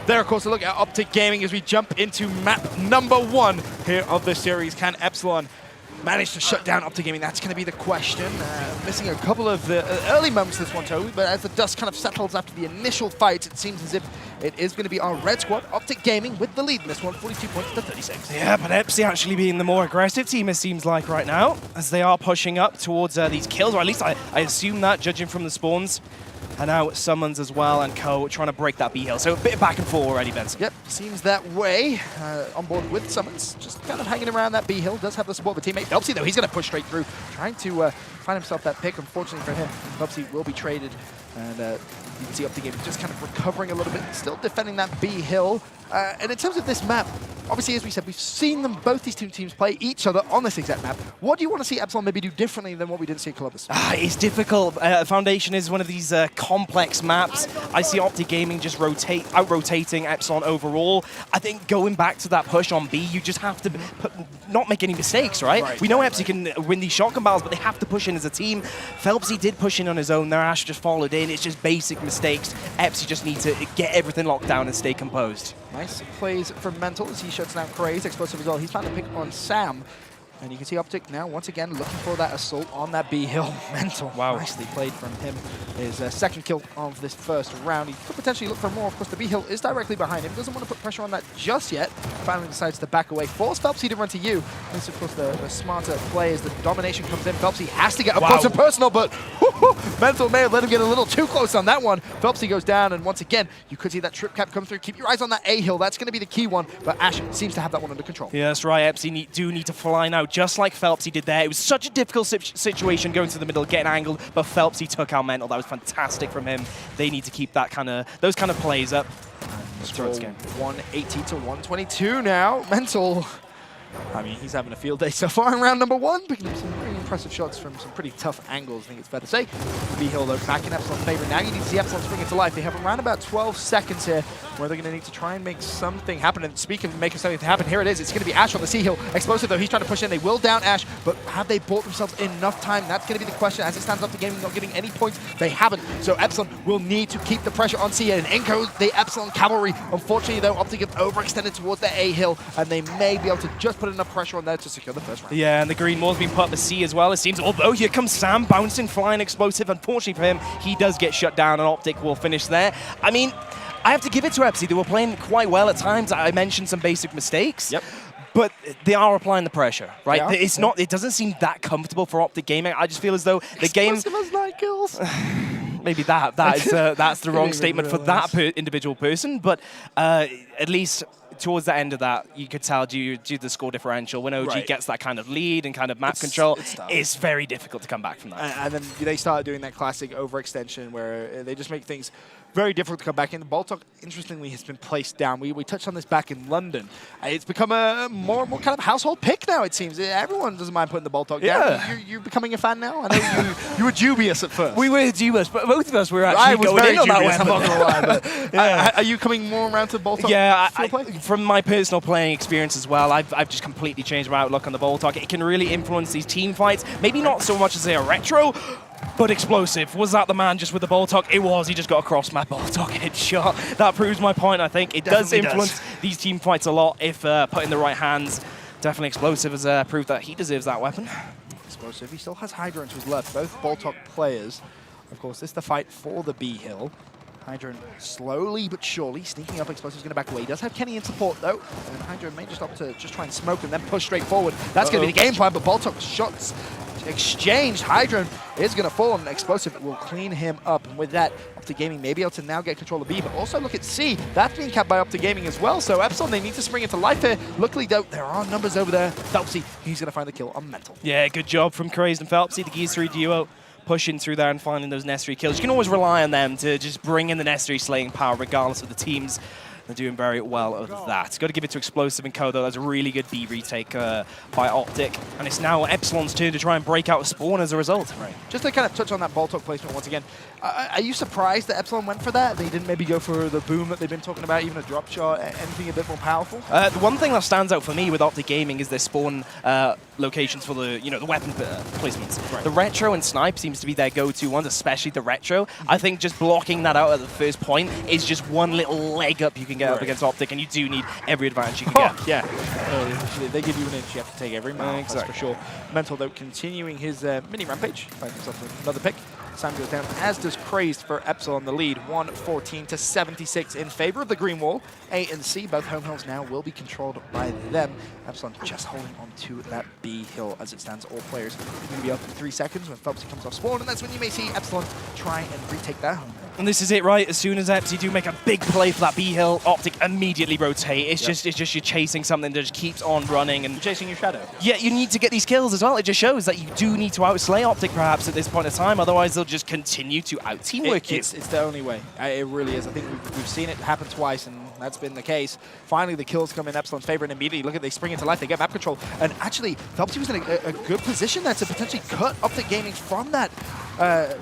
There, of course, a look at OpTic Gaming as we jump into map number 1 here of the series. Can Epsilon manage to shut down OpTic Gaming? That's going to be the question. Missing a couple of the early moments this one, Toby, but as the dust kind of settles after the initial fight, it seems as if it is going to be our red squad, OpTic Gaming, with the lead in this one, 42 points to 36. Yeah, but Epsi actually being the more aggressive team, it seems like right now, as they are pushing up towards these kills, or at least I assume that, judging from the spawns. And now Summons as well, and Co trying to break that B hill. So a bit of back and forth already, Benson. Yep, seems that way. On board with Summons, just kind of hanging around that B hill. Does have the support of a teammate. Phelpsy, though, he's going to push straight through, trying to find himself that pick. Unfortunately for him, Phelpsy will be traded. And you can see OpTic Gaming just kind of recovering a little bit, still defending that B hill. And in terms of this map, obviously, as we said, we've seen them, both these two teams play each other on this exact map. What do you want to see Epsilon maybe do differently than what we didn't see at Columbus? It's difficult. Foundation is one of these complex maps. I see OpTic Gaming just out-rotating Epsilon overall. I think going back to that push on B, you just have to not make any mistakes, right? We know Epsi can win these shotgun battles, but they have to push in as a team. Phelpsy did push in on his own there. Ash just followed in. It's just basic mistakes. Epsi just need to get everything locked down and stay composed. Nice plays from Mental as he shuts down Craze. Explosive as well. He's found a pick on Sam. And you can see OpTic now, once again, looking for that assault on that B hill. Mental. Wow. Nicely played from him. His second kill of this first round. He could potentially look for more. Of course, the B hill is directly behind him. Doesn't want to put pressure on that just yet. Finally decides to back away. Force Phelpsy to run to you. This, of course, the smarter play as the domination comes in. Phelpsy has to get up close and personal, but Mental may have let him get a little too close on that one. Phelpsy goes down, and once again, you could see that trip cap come through. Keep your eyes on that A hill. That's going to be the key one, but Ash seems to have that one under control. Yeah, that's right. Epsi do need to fly now, just like Phelpsy did there. It was such a difficult situation going to the middle, getting angled, but Phelpsy took out Mental. That was fantastic from him. They need to keep that those kind of plays up. Score 180 to 122 now. Mental, I mean, he's having a field day so far in round number 1, picking up some pretty impressive shots from some pretty tough angles, I think it's fair to say. B-Hill, though, back in Epsilon's favor. Now you need to see Epsilon spring into life. They have around about 12 seconds here where they're going to need to try and make something happen. And speaking of making something happen, here it is. It's going to be Ash on the C-Hill. Explosive, though, he's trying to push in. They will down Ash, but have they bought themselves enough time? That's going to be the question. As it stands up, the game not getting any points. They haven't. So Epsilon will need to keep the pressure on C, and in goes the Epsilon cavalry. Unfortunately, though, OpTic have overextended towards the A-Hill, and they may be able to just put enough pressure on there to secure the first round. Yeah, and the green wall's been put up the C as well, it seems. Although here comes Sam, bouncing, flying explosive. Unfortunately for him, he does get shut down, and OpTic will finish there. I mean, I have to give it to Epsi. They were playing quite well at times. I mentioned some basic mistakes. Yep. But they are applying the pressure, right? Yeah. It's not. It doesn't seem that comfortable for OpTic Gaming. I just feel as though the game. Has 9 kills. Maybe that's the wrong statement for that individual person. But at least towards the end of that, you could tell due to the score differential, when OG gets that kind of lead and kind of map control, it's very difficult to come back from that. And then they started doing that classic overextension where they just make things very difficult to come back in. The Baltok, interestingly, has been placed down. We touched on this back in London. It's become a more kind of household pick now, it seems. Everyone doesn't mind putting the Baltok down. You're becoming a fan now? I know you were dubious at first. We were dubious, but both of us were actually going in on that one. I'm not going to lie. But, are you coming more around to the Baltok? Yeah, from my personal playing experience as well, I've just completely changed my outlook on the Baltok. It can really influence these team fights. Maybe not so much as, say, a retro, but explosive. Was that the man just with the Baltok? It was. He just got a cross-map Baltok headshot. That proves my point, I think. It does influence these team fights a lot if put in the right hands. Definitely Explosive has proved that he deserves that weapon. Explosive. He still has Hydra to his left. Both Baltok players. Of course, this is the fight for the B-Hill. Hydra slowly but surely sneaking up. Explosive's going to back away. He does have Kenny in support, though. And Hydra may just opt to just try and smoke and then push straight forward. That's going to be the game plan, but Baltok shots exchanged. Hydra is going to fall, and Explosive will clean him up. And with that, OpTic Gaming may be able to now get control of B, but also look at C. That's being capped by OpTic Gaming as well. So Epsilon, they need to spring into life here. Luckily, though, there are numbers over there. Phelpsy, he's going to find the kill on Mental. Yeah, good job from Crazed and Phelpsy, the Geese 3 duo. Pushing through there and finding those necessary kills. You can always rely on them to just bring in the necessary slaying power regardless of the teams. They're doing very well with that. Got to give it to Explosive and Co, though. That's a really good B retake by OpTic. And it's now Epsilon's turn to try and break out a spawn as a result. Right. Just to kind of touch on that Baltok placement once again, are you surprised that Epsilon went for that? They didn't maybe go for the boom that they've been talking about, even a drop shot, anything a bit more powerful? The one thing that stands out for me with OpTic Gaming is their spawn locations for the the weapon placements. Right. The retro and snipe seems to be their go-to ones, especially the retro. I think just blocking that out at the first point is just one little leg up you can can get up against OpTic, and you do need every advantage you can get. Yeah. They give you an inch, you have to take every mile, Exactly. that's for sure. Mental, though, continuing his mini rampage, finds himself another pick. Sam goes down, as does Crazed for Epsilon, the lead, 114 to 76 in favor of the green wall. A and C, both home hills now will be controlled by them. Epsilon just holding on to that B hill as it stands. All players will be up in 3 seconds when Phelpsy comes off spawn, and that's when you may see Epsilon try and retake that home hill. And this is it, right? As soon as Epsy do make a big play for that B hill, OpTic immediately rotate. It's just you're chasing something that just keeps on running, and You're chasing your shadow. yeah, you need to get these kills as well. It just shows that you do need to outslay OpTic perhaps at this point in time. Otherwise, they'll just continue to out-teamwork you. It's the only way. It really is. I think we've seen it happen twice, and that's been the case. Finally, the kills come in Epsilon's favor, and immediately, look at they spring into life. They get map control. And actually, Phelpsy was in a good position there to potentially cut OpTic Gaming from that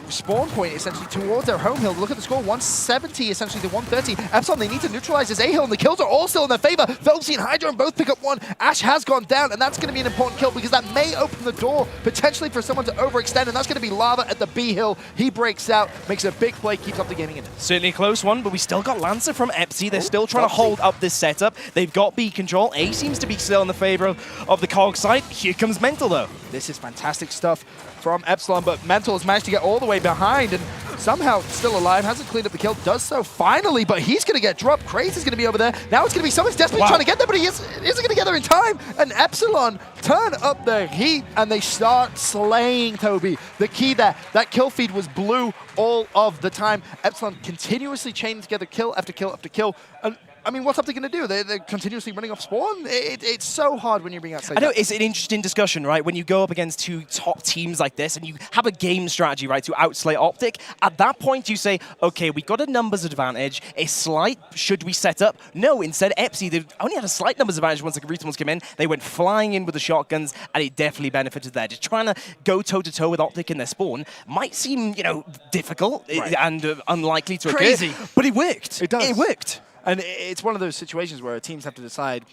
spawn point, essentially, towards their home hill. Look at the score, 170 essentially to 130. Epsilon, they need to neutralize this A hill, and the kills are all still in their favor. Phelpsy and Hydra both pick up one. Ash has gone down, and that's going to be an important kill because that may open the door potentially for someone to overextend, and that's going to be Lava at the B hill. He breaks out, makes a big play, keeps OpTic Gaming in it. Certainly a close one, but we still got Lancer from Epsy. They're still trying to hold up this setup. They've got B control. A seems to be still in the favor of the COG side. Here comes Mental, though. This is fantastic stuff from Epsilon, but Mental has managed to get all the way behind and somehow still alive, hasn't cleaned up the kill, does so finally, but he's going to get dropped. Craze is going to be over there. Now it's going to be someone's desperately trying to get there, but he isn't going to get there in time. And Epsilon turn up the heat and they start slaying Toby. The key there, that kill feed was blue all of the time. Epsilon continuously chaining together kill after kill after kill. And I mean, what's OpTic going to do? They're continuously running off spawn? It's so hard when you're being outside. I know, it's an interesting discussion, right? When you go up against two top teams like this and you have a game strategy, right, to outslay OpTic, at that point you say, okay, we got a numbers advantage, a slight, should we set up? No, instead Epsy, they only had a slight numbers advantage once the Returnals came in. They went flying in with the shotguns, and it definitely benefited there. Just trying to go toe-to-toe with OpTic in their spawn might seem, you know, difficult and unlikely to occur, but it worked. It does. It worked. And it's one of those situations where teams have to decide,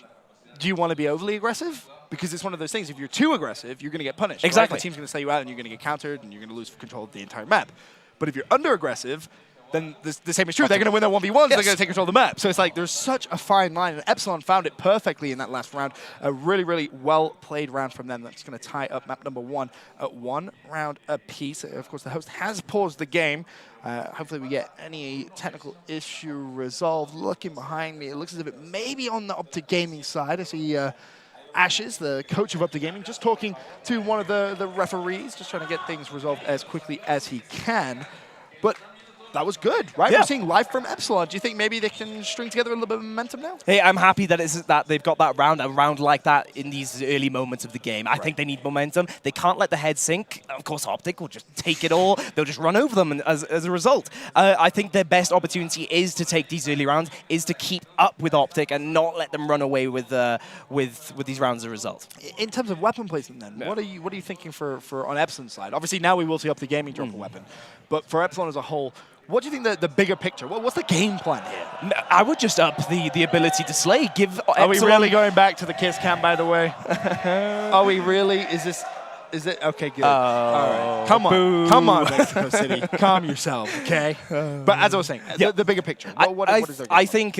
do you want to be overly aggressive? Because it's one of those things, if you're too aggressive, you're going to get punished. Exactly. Right? The team's going to slay you out and you're going to get countered and you're going to lose control of the entire map. But if you're under aggressive, then the same is true. They're going to win their 1v1s, they're going to take control of the map. So it's like there's such a fine line, and Epsilon found it perfectly in that last round. A really, really well-played round from them. That's going to tie up map number 1 at 1 round apiece. Of course, the host has paused the game. Hopefully we get any technical issue resolved. Looking behind me, it looks as if it may be on the OpTic Gaming side. I see Ashes, the coach of OpTic Gaming, just talking to one of the referees, just trying to get things resolved as quickly as he can. But that was good, right? Yeah. We're seeing life from Epsilon. Do you think maybe they can string together a little bit of momentum now? Hey, I'm happy that they've got a round like that in these early moments of the game. I think they need momentum. They can't let the head sink. Of course, OpTic will just take it all. They'll just run over them as a result. I think their best opportunity is to take these early rounds, is to keep up with OpTic and not let them run away with these rounds as a result. In terms of weapon placement then, what are you thinking for on Epsilon's side? Obviously now we will see OpTic Gaming drop a weapon, but for Epsilon as a whole, what do you think the bigger picture? What's the game plan here? I would just up the ability to slay. Give Are we Epsilon... really going back to the Kiss Cam, by the way? Are we really? Is it? Okay, good. All right. Come on, Mexico City. Calm yourself, okay? But as I was saying, the bigger picture. What is their game I plan? think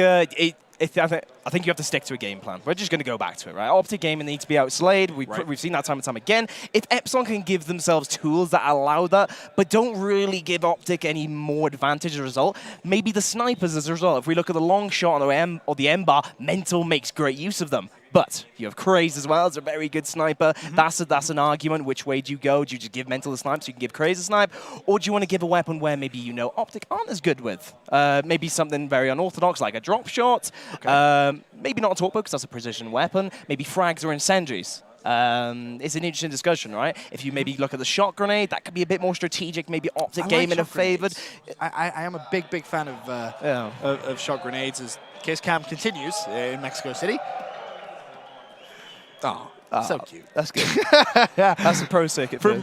I think you have to stick to a game plan. We're just going to go back to it, right? OpTic Gaming needs to be outslayed. We've seen that time and time again. If Epsilon can give themselves tools that allow that, but don't really give OpTic any more advantage as a result, maybe the snipers as a result. If we look at the long shot or the M bar, Mental makes great use of them. But you have Craze as well as a very good sniper. That's an argument. Which way do you go? Do you just give Mental a snipe so you can give Craze a snipe? Or do you want to give a weapon where maybe you know OpTic aren't as good with? Maybe something very unorthodox like a drop shot. Okay. Maybe not a torpedo because that's a precision weapon. Maybe frags or incendiaries. It's an interesting discussion, right? If you maybe look at the shot grenade, that could be a bit more strategic. Maybe OpTic Gaming are favored. I am a big fan of shot grenades as Kiss Cam continues in Mexico City. Oh, so cute. That's good. That's a pro circuit. From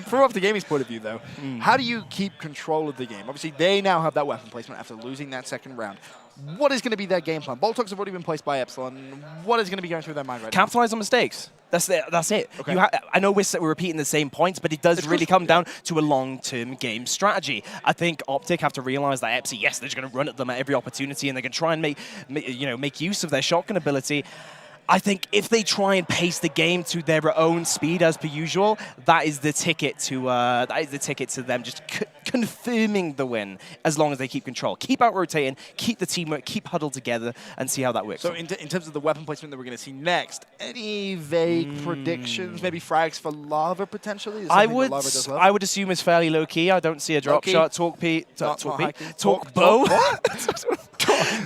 OpTic Gaming's point of view, though, how do you keep control of the game? Obviously, they now have that weapon placement after losing that second round. What is going to be their game plan? Boltox have already been placed by Epsilon. What is going to be going through their mind right now? Capitalize on mistakes. That's it. Okay. I know we're repeating the same points, but it does really come down to a long-term game strategy. I think OpTic have to realize that Epsi, yes, they're just going to run at them at every opportunity, and they're going to try and make use of their shotgun ability. I think if they try and pace the game to their own speed as per usual, that is the ticket to them just confirming the win. As long as they keep control, keep out rotating, keep the teamwork, keep huddled together, and see how that works. So in terms of the weapon placement that we're going to see next, any vague predictions? Maybe frags for Lava potentially. I would assume it's fairly low key. I don't see a drop shot. Talk bow.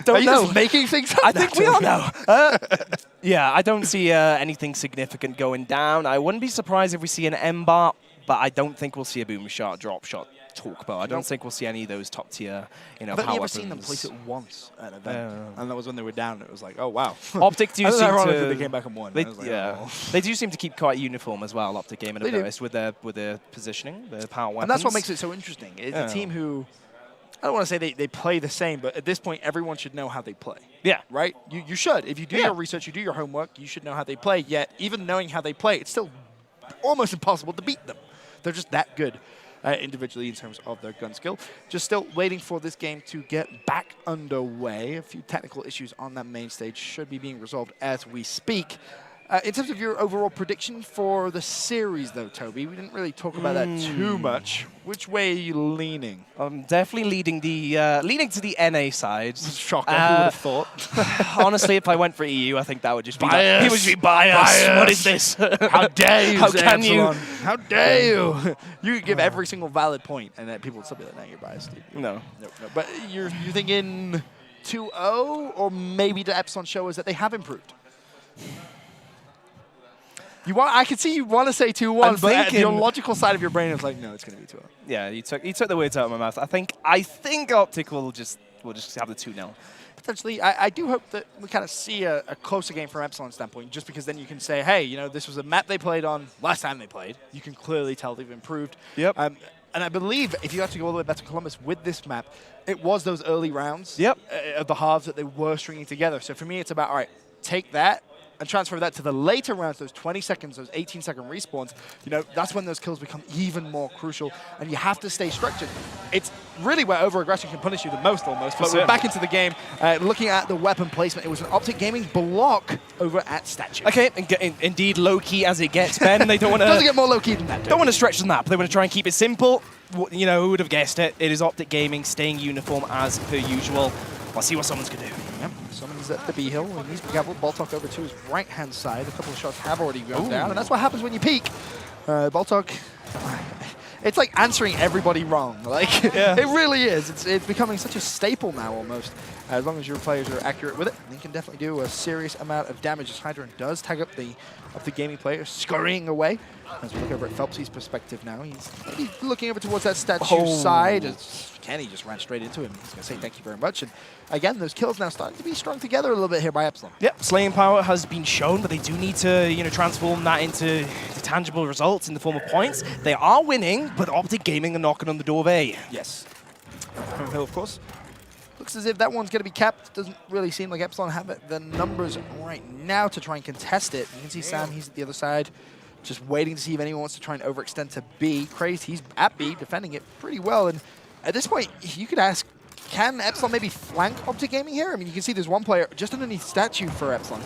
Are you just making things up? I think we all know. Yeah, I don't see anything significant going down. I wouldn't be surprised if we see an M-bar, but I don't think we'll see a boom shot, drop shot, talk bow. I don't think we'll see any of those top tier, power I've never weapons. seen them place it once at an event, and that was when they were down. It was like, oh wow. OpTic do seem to. They came back and won. They do seem to keep quite uniform as well. OpTic game, and I've noticed with their positioning, their power weapons. And that's what makes it so interesting. It's a team who, I don't want to say they play the same, but at this point, everyone should know how they play. Yeah. Right? You should. If you do your research, you do your homework, you should know how they play. Yet, even knowing how they play, it's still almost impossible to beat them. They're just that good individually in terms of their gun skill. Just still waiting for this game to get back underway. A few technical issues on that main stage should be being resolved as we speak. In terms of your overall prediction for the series, though, Toby, we didn't really talk about that too much. Which way are you leaning? I'm definitely leaning to the NA side. Shocking. Who would have thought? Honestly, if I went for EU, I think that would just be bias. He would just be biased. What is this? How dare you? How can Epsilon? How dare you? You could give every single valid point, and then people would still be like, "No, you're biased." Dude. No. But you're thinking 2-0, or maybe the Epsilon show us that they have improved. I can see you want to say 2-1, but your logical side of your brain is like, no, it's going to be 2-0. Yeah, you took the words out of my mouth. I think OpTic will just have the 2-0. Potentially, I do hope that we kind of see a closer game from Epsilon's standpoint, just because then you can say, hey, this was a map they played on last time they played. You can clearly tell they've improved. Yep. And I believe if you have to go all the way back to Columbus with this map, it was those early rounds of the halves that they were stringing together. So for me, it's about, all right, take that and transfer that to the later rounds, those 20 seconds, those 18-second respawns. That's when those kills become even more crucial, and you have to stay structured. It's really where over-aggression can punish you the most, almost. But we're back into the game. Looking at the weapon placement, it was an OpTic Gaming block over at Statue. Okay, indeed, low-key as it gets, Ben. They don't want to... Doesn't get more low-key than that. Don't want to stretch the map. They want to try and keep it simple. Who would have guessed it? It is OpTic Gaming staying uniform as per usual. Let's see what someone's going to do. Yep, someone's at the B hill. He needs to be careful. Boltok over to his right-hand side. A couple of shots have already gone down, and that's what happens when you peek. Boltok, it's like answering everybody wrong. It really is. It's becoming such a staple now, almost. As long as your players are accurate with it, you can definitely do a serious amount of damage. As Hydron does tag up the gaming player, scurrying away. As we look over at Phelpsy's perspective now, he's maybe looking over towards that statue side. As Kenny just ran straight into him. He's going to say thank you very much. And again, those kills now starting to be strung together a little bit here by Epsilon. Yep, slaying power has been shown, but they do need to transform that into tangible results in the form of points. They are winning, but OpTic Gaming are knocking on the door of A. Yes. From Hill, of course. Looks as if that one's going to be capped. Doesn't really seem like Epsilon have the numbers right now to try and contest it. You can see Sam, he's at the other side, just waiting to see if anyone wants to try and overextend to B. Crazed, he's at B, defending it pretty well. And at this point, you could ask, can Epsilon maybe flank OpTic Gaming here? I mean, you can see there's one player just underneath Statue for Epsilon.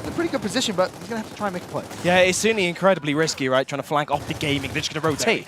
In a pretty good position, but he's going to have to try and make a play. Yeah, it's certainly incredibly risky, right? Trying to flank OpTic Gaming, they're just going to rotate,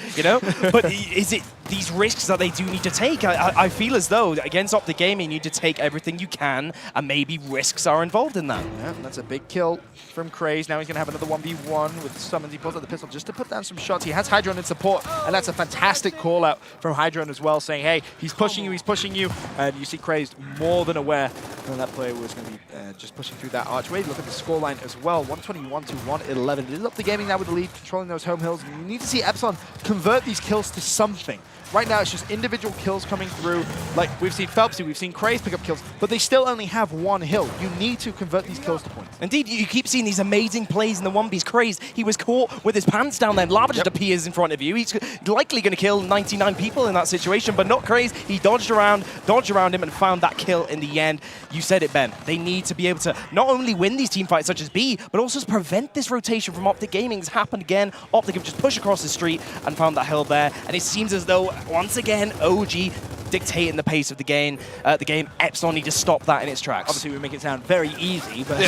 But is it these risks that they do need to take? I feel as though against OpTic Gaming, you need to take everything you can, and maybe risks are involved in that. Yeah, that's a big kill from Craze. Now he's going to have another 1v1 with Summons. He pulls out the pistol just to put down some shots. He has Hydron in support, and that's a fantastic call out from Hydron as well, saying, hey, he's pushing you. And you see Crazed more than aware that that player was going to be just pushing through that archway. Look at the scoreline as well, 121 to 111. It is OpTic Gaming now with the lead, controlling those home hills. And you need to see Epsilon convert these kills to something. Right now, it's just individual kills coming through. Like, we've seen Phelpsy, we've seen Craze pick up kills, but they still only have one hill. You need to convert these kills to points. Indeed, you keep seeing these amazing plays in the 1B's. Craze, he was caught with his pants down there. Lava just appears in front of you. He's likely going to kill 99 people in that situation, but not Craze. He dodged around him, and found that kill in the end. You said it, Ben. They need to be able to not only win these team fights such as B, but also prevent this rotation from OpTic Gaming. It's happened again. OpTic have just pushed across the street and found that hill there, and it seems as though, once again, OG dictating the pace of the game. Epsilon need to stop that in its tracks. Obviously, we make it sound very easy, but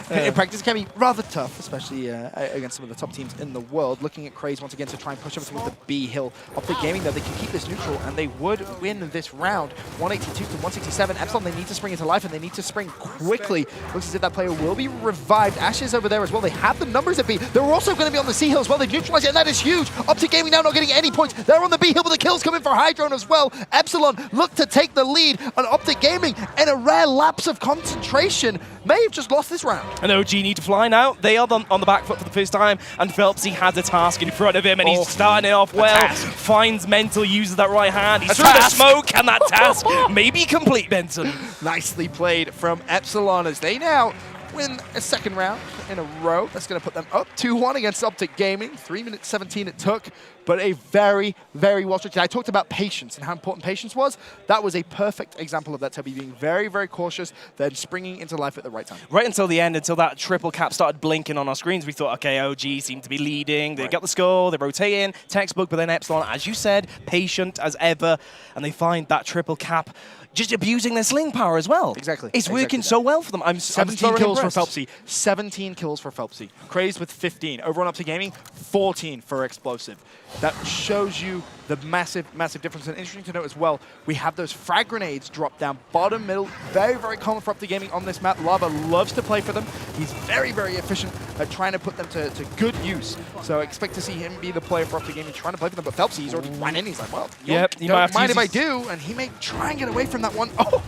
in practice, it can be rather tough, especially against some of the top teams in the world. Looking at Craze once again to try and push over towards the B hill. OpTic Gaming, though, they can keep this neutral, and they would win this round. 182 to 167. Epsilon, they need to spring into life, and they need to spring quickly. Looks as if that player will be revived. Ashes over there as well. They have the numbers at B. They're also going to be on the C hill as well. They've neutralized it, and that is huge. OpTic Gaming now not getting any points. They're on the B hill, but the kills coming for Hydrone as well. Epsilon look to take the lead on OpTic Gaming, and a rare lapse of concentration may have just lost this round. And OG need to fly now. They are on the back foot for the first time, and Phelpsy has a task in front of him, and he's starting it off well. Finds Mental, uses that right hand. He's through the smoke, and that task may be complete, Benson. Nicely played from Epsilon as they now win a second round in a row. That's going to put them up 2-1 against OpTic Gaming. 3 minutes 17 it took, but a very, very well structured. I talked about patience and how important patience was. That was a perfect example of that, Toby, being very, very cautious, then springing into life at the right time. Right until the end, until that triple cap started blinking on our screens, we thought, okay, OG seemed to be leading. They got the score, they rotate in, textbook, but then Epsilon, as you said, patient as ever, and they find that triple cap just abusing their sling power as well. Exactly. It's working so well for them. I'm 17 kills impressed. for Phelpsy. 17 kills for Phelpsy. Crazed with 15. Over on OpTic Gaming, 14 for Explosive. That shows you the massive, massive difference. And interesting to note as well, we have those frag grenades drop down bottom, middle. Very, very common for OpTic Gaming on this map. Lava loves to play for them. He's very, very efficient at trying to put them to good use. So expect to see him be the player for OpTic Gaming trying to play for them. But Phelpsy, he's already ran in. He's like, well, yep, you don't mind if I do. And he may try and get away from that one. Oh!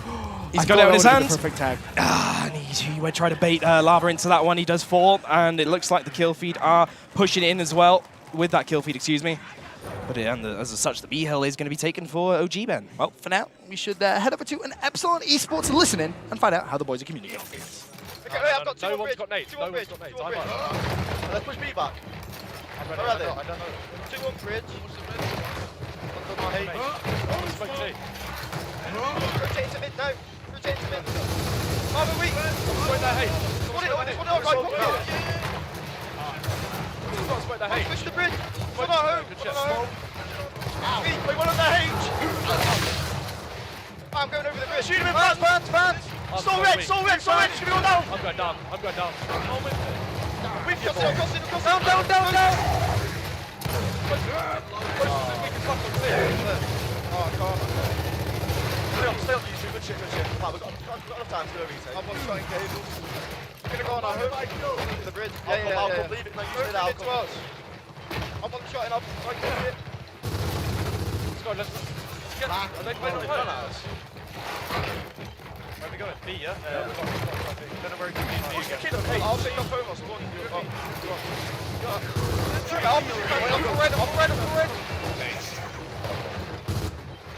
He's got it in his hands. Perfect tag. And he went try to bait Lava into that one. He does fall, and it looks like the kill feed are pushing in as well with that kill feed, excuse me. But as such, the B hill is going to be taken for OG, Ben. Well, for now, we should head over to an Epsilon Esports listen in and find out how the boys are communicating. Okay, I've got two on bridge. No one's got nades. Let's push B back. Where are they? I don't know. Two on bridge. One's on my heat. Rotate to mid, no. Rotate to mid. Marvin, weak. Smoke that hate. What it on, right, pop it. Smoke that hate. Push the bridge. One on home. Wait, one on the H. I'm going over the bridge. Shoot him in fans. Soul red. It's going to be all down. I'm going down. We've got it. Down. We can fuck them clear. Oh, I can't. Stay on YouTube, good shit. Wow, we've got enough time to do a retake. I'm on shotting cables. I'm gonna go on our hook. The bridge. Yeah. Leave it. No, you stay there. I'll come. I'm on shotting up. I can see it. Let's go, let's get back. Are they playing on ours? Where are we going? B, yeah? Yeah. Don't know where it can be. I'll take your phone off. Go on. I'm red.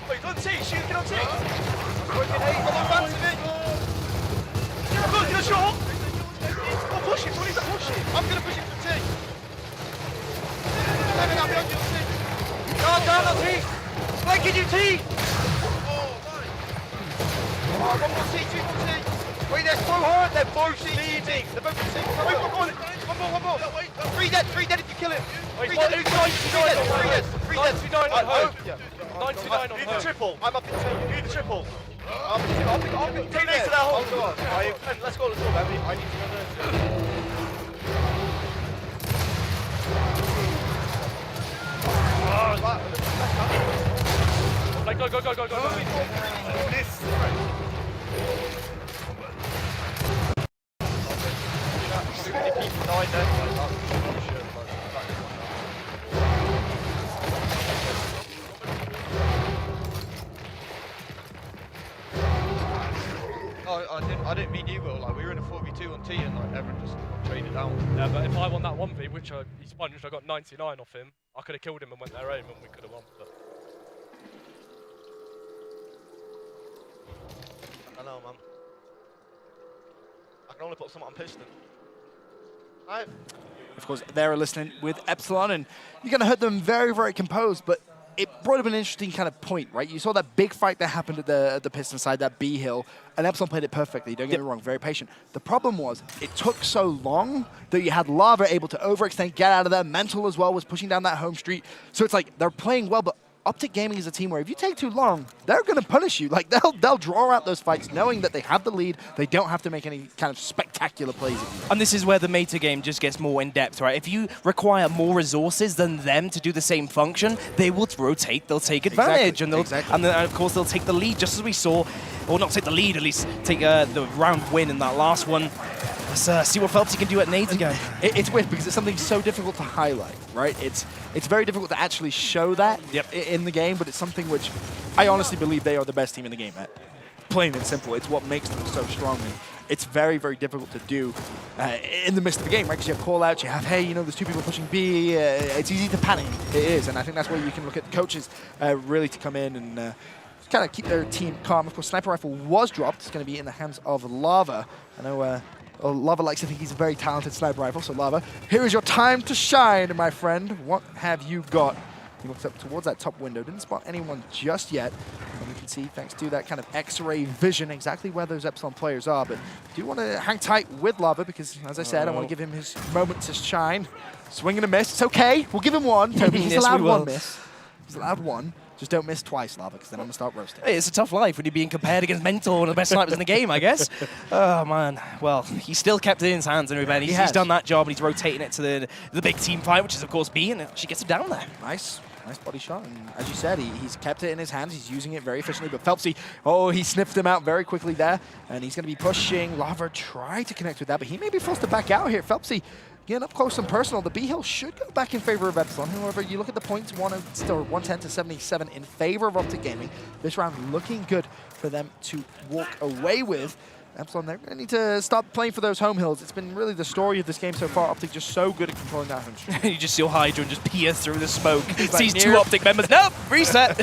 Wait, on T, shoot, get on T! Working 8, I'm on fans of it! Get a shot! Oh, push it, please, push it! I'm gonna push it to T! I'm behind you on T! Down on T! Flanking you, T! Oh, one more T, two more T! Wait, they're so hard, they're both leading! They're both T! Wait, one more! Three dead if you kill it! Three dead! 99 on home. The triple. I'm up in two. Need the triple. I'll be 2 days to that hole. Let's go, baby. I need to go there. Go. This. I didn't mean you, Will. Like, we were in a 4v2 on T and like everyone just traded down. Yeah, but if I won that 1v, which he sponged, I got 99 off him, I could have killed him and went their aim and we could have won. But I know, man. can only put something on piston. Right. Of course, they're listening with Epsilon, and you're going to heard them very, very composed, but it brought up an interesting kind of point, right? You saw that big fight that happened at the piston side, that B hill, and Epsilon played it perfectly. Don't get me wrong, very patient. The problem was it took so long that you had Lava able to overextend, get out of there. Mental as well was pushing down that home street. So it's like they're playing well, but OpTic Gaming is a team where if you take too long, they're going to punish you. Like they'll draw out those fights knowing that they have the lead. They don't have to make any kind of spectacular plays. And this is where the meta game just gets more in depth, right? If you require more resources than them to do the same function, they will rotate, they'll take advantage, and and then of course they'll take the lead, just as we saw, or not take the lead, at least take the round win in that last one. Let's see what Phelpsy can do at nades again. It's weird because it's something so difficult to highlight, right? It's very difficult to actually show that in the game, but it's something which I honestly believe they are the best team in the game at. Plain and simple. It's what makes them so strong. And it's very, very difficult to do in the midst of the game, right? Because you have call-outs, you have, hey, you know, there's two people pushing B. It's easy to panic. It is, and I think that's where you can look at the coaches really to come in and kind of keep their team calm. Of course, Sniper Rifle was dropped. It's going to be in the hands of Lava. I know Lava likes to think he's a very talented Sniper Rifle, so Lava, here is your time to shine, my friend. What have you got? He looks up towards that top window. Didn't spot anyone just yet. And we can see, thanks to that kind of X-ray vision, exactly where those Epsilon players are. But I do want to hang tight with Lava because, as I said, I want to give him his moment to shine. Swing and a miss. It's okay. We'll give him one. Toby, he's allowed one miss. He's allowed one. Just don't miss twice, Lava, because then I'm going to start roasting. Hey, it's a tough life when you're being compared against Mentor, one of the best snipers in the game, I guess. Oh, man. Well, he still kept it in his hands, and he's done that job, and he's rotating it to the big team fight, which is, of course, B, and she gets it down there. Nice. Nice body shot, and as you said, he's kept it in his hands. He's using it very efficiently, but Phelpsy, he sniffed him out very quickly there, and he's going to be pushing. Lava tried to connect with that, but he may be forced to back out here. Phelpsy, getting up close and personal. The B hill should go back in favor of Epsilon. However, you look at the points, 110 to 77 in favor of OpTic Gaming. This round looking good for them to walk away with. Epsilon, they're going to need to stop playing for those home hills. It's been really the story of this game so far. OpTic just so good at controlling that home street. You just see Hydra just pierce through the smoke. Sees two OpTic members. Nope, reset.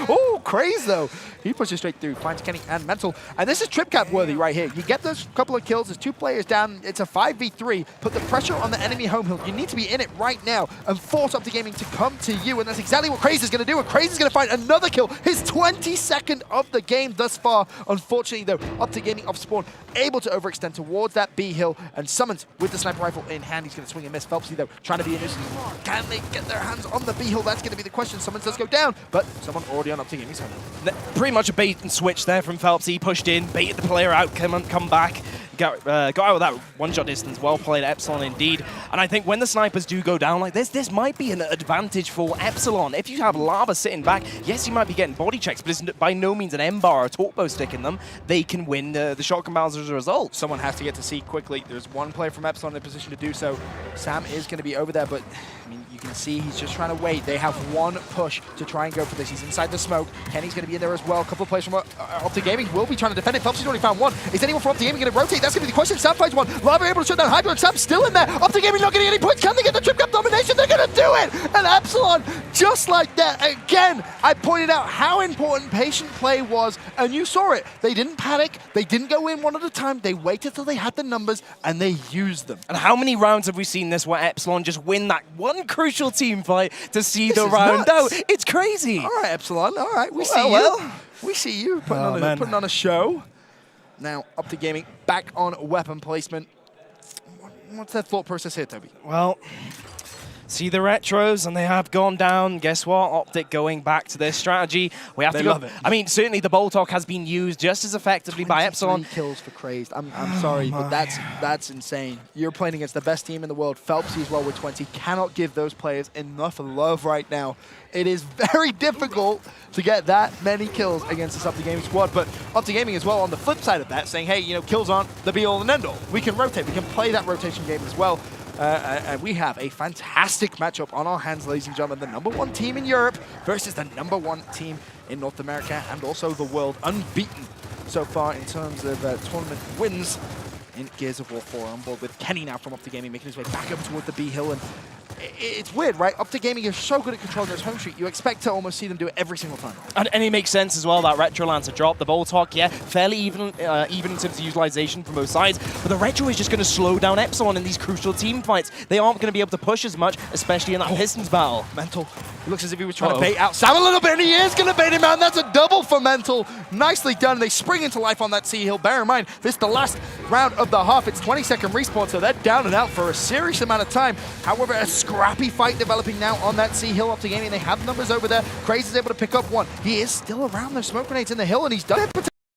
Oh, craze though. He pushes straight through, finds Kenny and Mental. And this is trip cap worthy right here. You get those couple of kills, there's two players down, it's a 5v3. Put the pressure on the enemy home hill. You need to be in it right now and force OpTic Gaming to come to you. And that's exactly what Craze is going to do. And Craze is going to find another kill. His 22nd of the game thus far. Unfortunately though, OpTic Gaming off spawn, able to overextend towards that B hill and summons with the sniper rifle in hand. He's going to swing and miss. Phelpsy though, trying to be a nuisance. Can they get their hands on the B hill? That's going to be the question. Someone does go down, but someone already on OpTic Gaming's home hill. Pretty much a bait and switch there from Phelpsy. He pushed in, baited the player out, come back. Got out of that one-shot distance. Well played, Epsilon, indeed. And I think when the snipers do go down like this might be an advantage for Epsilon. If you have Lava sitting back, yes, you might be getting body checks, but it's by no means an M-bar or a torque bow stick in them. They can win the shotgun battles as a result. Someone has to get to C quickly. There's one player from Epsilon in a position to do so. Sam is going to be over there, but I mean, you can see he's just trying to wait. They have one push to try and go for this. He's inside the smoke. Kenny's going to be in there as well. A couple of players from OpTic Gaming will be trying to defend it. Phelpsy's already found one. Is anyone from OpTic Gaming going to rotate? That's going to be the question. Sam finds one. Lava able to shut down Hydra, and Sam's still in there. OpTic Gaming not getting any points. Can they get the trip cap domination? They're going to do it! And Epsilon, just like that, again, I pointed out how important patient play was, and you saw it. They didn't panic. They didn't go in one at a time. They waited till they had the numbers, and they used them. And how many rounds have we seen this where Epsilon just win that one crucial team fight to see the round out? It's crazy. All right, Epsilon. All right, we see you. We see you putting on a show. Now, OpTic Gaming back on weapon placement. What's their thought process here, Toby? Well, see the retros, and they have gone down. Guess what? OpTic going back to their strategy. We have to go. I mean, certainly the Boltok has been used just as effectively by Epsilon. 3 kills for Crazed. I'm sorry, but that's insane. You're playing against the best team in the world. Phelpsy as well with 20. Cannot give those players enough love right now. It is very difficult to get that many kills against this OpTic Gaming squad, but OpTic Gaming as well on the flip side of that, saying, hey, you know, kills aren't the be-all and end-all. We can rotate. We can play that rotation game as well. And we have a fantastic matchup on our hands, ladies and gentlemen. The #1 team in Europe versus the #1 team in North America and also the world, unbeaten so far in terms of tournament wins in Gears of War 4. On board with Kenny now from OpTic Gaming, making his way back up toward the B hill. And it's weird, right? OpTic Gaming is so good at controlling those home streak. You expect to almost see them do it every single time. And it makes sense as well, that Retro Lancer drop. The Boltok, yeah, fairly even in terms of utilization from both sides. But the Retro is just going to slow down Epsilon in these crucial team fights. They aren't going to be able to push as much, especially in that Pistons battle. Mental. It looks as if he was trying to bait out Sam a little bit, and he is going to bait him out, and that's a double for Mental. Nicely done. They spring into life on that C hill. Bear in mind, this is the last round of the half. It's 20-second respawn, so they're down and out for a serious amount of time. However, a scrappy fight developing now on that C hill. OpTic Gaming, they have numbers over there. Craze is able to pick up one. He is still around those smoke grenades in the hill, and he's done it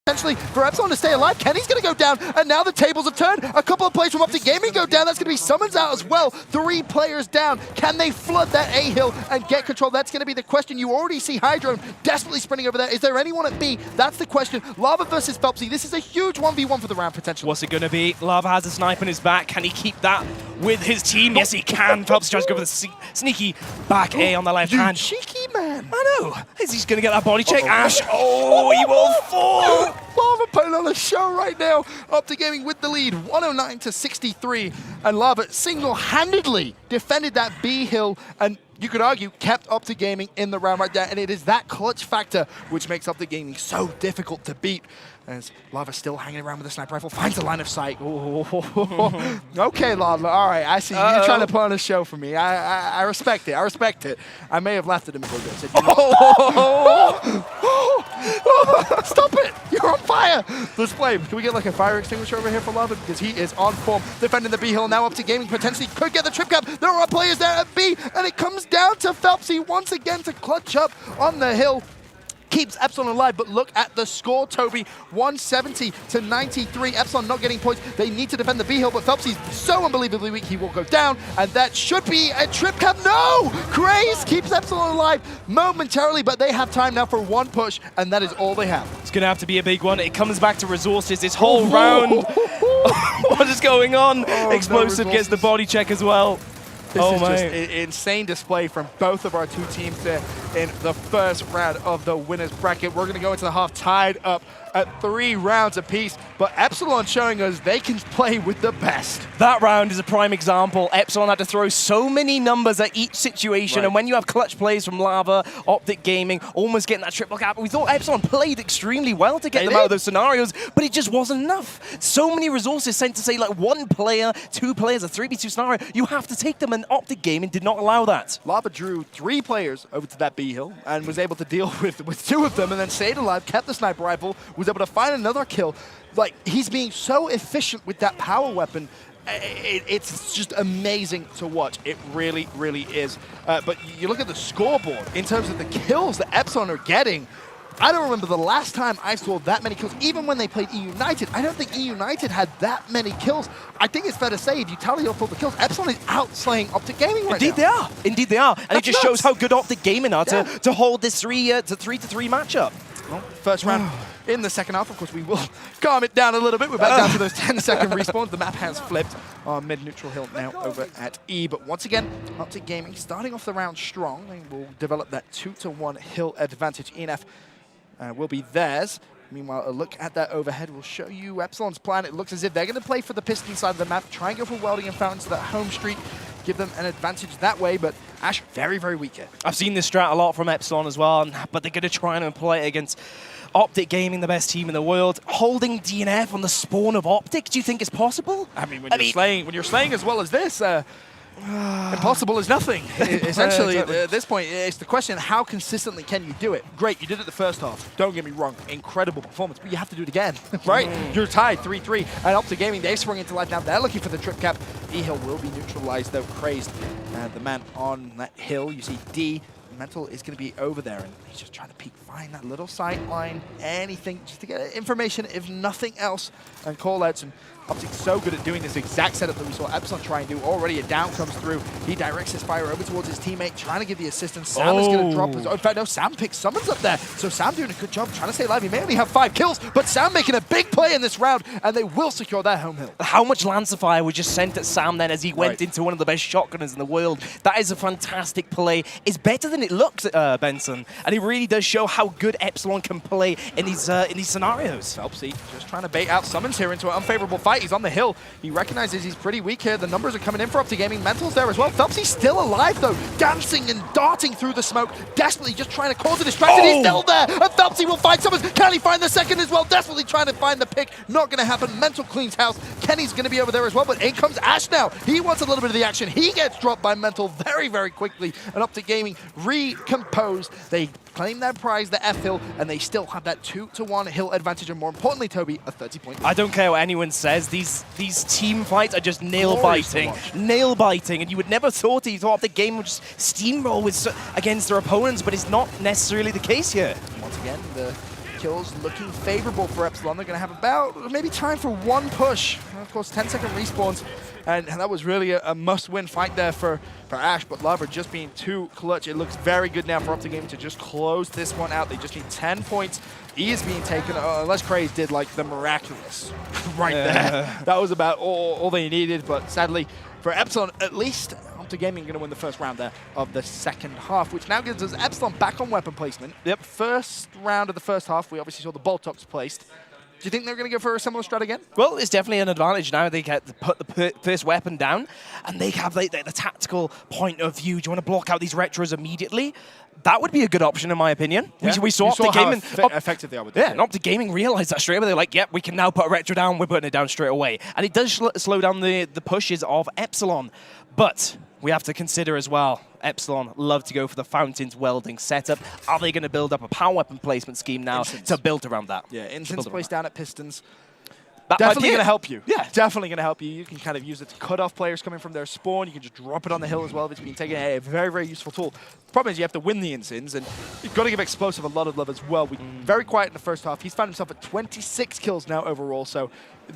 potentially for Epsilon to stay alive. Kenny's going to go down, and now the tables have turned. A couple of players from OpTic Gaming go down. That's going to be Summons out as well. 3 players down. Can they flood that A hill and get control? That's going to be the question. You already see Hydro desperately sprinting over there. Is there anyone at B? That's the question. Lava versus Phelpsy. This is a huge 1v1 for the round potentially. What's it going to be? Lava has a snipe in his back. Can he keep that with his team? Yes, he can. Phelpsy tries to go for the sneaky back A on the left hand. Cheeky man. I know. Is he going to get that body check? Ash. Oh, he will fall. Lava putting on a show right now. OpTic Gaming with the lead, 109 to 63. And Lava single-handedly defended that B hill and you could argue kept OpTic Gaming in the round right there. And it is that clutch factor which makes OpTic Gaming so difficult to beat. As Lava still hanging around with a sniper rifle, finds the line of sight. Okay, Lava, all right, I see. You're trying to put on a show for me. I respect it, I respect it. I may have laughed at him a little bit. Said, stop it, you're on fire. Let's play. Can we get like a fire extinguisher over here for Lava? Because he is on form, defending the B hill. Now OpTic Gaming potentially could get the trip cap. There are players there at B, and it comes down to Phelpsy once again to clutch up on the hill. Keeps Epsilon alive, but look at the score, Toby. 170 to 93. Epsilon not getting points. They need to defend the B hill, but Phelpsy's so unbelievably weak, he will go down, and that should be a trip cap. No! Craze keeps Epsilon alive momentarily, but they have time now for one push, and that is all they have. It's going to have to be a big one. It comes back to resources this whole round. What is going on? Explosive gets the body check as well. This is just an insane display from both of our two teams there in the first round of the winners bracket. We're going to go into the half tied up at 3 rounds apiece, but Epsilon showing us they can play with the best. That round is a prime example. Epsilon had to throw so many numbers at each situation, and when you have clutch plays from Lava, OpTic Gaming, almost getting that triple cap, we thought Epsilon played extremely well to get them out of those scenarios, but it just wasn't enough. So many resources sent to say like 1 player, 2 players, a 3v2 scenario, you have to take them, and OpTic Gaming did not allow that. Lava drew 3 players over to that B hill and was able to deal with 2 of them, and then stayed alive, kept the sniper rifle, was able to find another kill. Like, he's being so efficient with that power weapon. It's just amazing to watch. It really, really is. But you look at the scoreboard in terms of the kills that Epsilon are getting. I don't remember the last time I saw that many kills. Even when they played E United, I don't think E United had that many kills. I think it's fair to say, if you tally up all the kills, Epsilon is outslaying OpTic Gaming right now. Indeed they are. Indeed they are. And it just shows how good OpTic Gaming are to hold this 3-3 matchup. Well, first round in the second half, of course, we will calm it down a little bit. We're back down to those 10-second respawns. The map has flipped on mid-neutral hill now over at E. But once again, OpTic Gaming starting off the round strong. They will develop that 2-1 hill advantage. ENF will be theirs. Meanwhile, a look at that overhead will show you Epsilon's plan. It looks as if they're going to play for the Piston side of the map, try and go for Welding and Fountain to that home streak, give them an advantage that way, but Ash, very, very weak here. I've seen this strat a lot from Epsilon as well, but they're going to try and employ it against OpTic Gaming, the best team in the world. Holding DNF on the spawn of OpTic, do you think it's possible? I mean, when you're slaying as well as this, impossible is nothing. Essentially, at this point, it's the question, how consistently can you do it? Great, you did it the first half. Don't get me wrong, incredible performance, but you have to do it again, right? You're tied 3-3. And OpTic Gaming, they've sprung into life now. They're looking for the trip cap. E-Hill will be neutralized, though. Crazed. The man on that hill, you see D. Mental is going to be over there, and he's just trying to peek, find that little sight line, anything, just to get information, if nothing else, and call-outs. And OpTic's so good at doing this exact setup that we saw Epsilon try and do. Already a down comes through. He directs his fire over towards his teammate, trying to give the assistance. Sam is going to drop his... Oh, in fact, no, Sam picks Summons up there. So Sam doing a good job trying to stay alive. He may only have 5 kills, but Sam making a big play in this round, and they will secure that home hill. How much Lancer fire was just sent at Sam then as he went into one of the best shotgunners in the world. That is a fantastic play. It's better than it looks, Benson, and it really does show how good Epsilon can play in these scenarios. Phelpsy just trying to bait out Summons here into an unfavorable fight. fight. He's on the hill. He recognizes he's pretty weak here. The numbers are coming in for OpTic Gaming. Mental's there as well. Phelpsy's still alive, though, dancing and darting through the smoke, desperately just trying to cause a distraction. He's still there, and Phelpsy will find someone. Can he find the second as well? Desperately trying to find the pick. Not going to happen. Mental cleans house. Kenny's going to be over there as well, but in comes Ash now. He wants a little bit of the action. He gets dropped by Mental very, very quickly, and OpTic Gaming recomposed. They claim their prize, the F hill, and they still have that 2-to-1 hill advantage, and more importantly, Toby, a 30-point. I don't care what anyone says, these team fights are just nail-biting, and you would never thought the game would just steamroll against their opponents, but it's not necessarily the case here. Once again, the kills looking favorable for Epsilon. They're going to have about maybe time for one push. And of course, 10-second respawns, and that was really a must-win fight there for Ash, but Lava just being too clutch. It looks very good now for OpTic Gaming to just close this one out. They just need 10 points. E is being taken, unless Craze did like the miraculous right there. That was about all they needed, but sadly for Epsilon, at least OpTic Gaming going to win the first round there of the second half, which now gives us Epsilon back on weapon placement. Yep. First round of the first half, we obviously saw the Boltox placed. Do you think they're going to go for a similar strat again? Well, it's definitely an advantage now. They get to put the first weapon down, and they have the tactical point of view. Do you want to block out these retros immediately? That would be a good option, in my opinion. Yeah. We saw OpTic Gaming effective they are with that. Yeah, and OpTic Gaming realized that straight away. They're like, yep, we can now put a retro down. We're putting it down straight away. And it does slow down the pushes of Epsilon. But we have to consider as well, Epsilon love to go for the fountains welding setup. Are they going to build up a power weapon placement scheme now to build around that? Yeah, incense placed down at Pistons. That definitely going to help you. Yeah. Definitely going to help you. You can kind of use it to cut off players coming from their spawn. You can just drop it on the hill as well if it's being taken. A very, very useful tool. Problem is you have to win the Insins, and you've got to give Explosive a lot of love as well. Very quiet in the first half. He's found himself at 26 kills now overall, so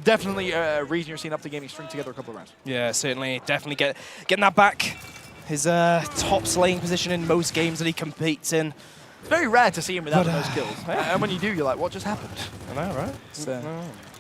definitely a reason you're seeing OpTic Gaming string together a couple of rounds. Yeah, certainly. Definitely getting that back. His top slaying position in most games that he competes in. It's very rare to see him without the most kills. And when you do, you're like, what just happened? I know, right? It's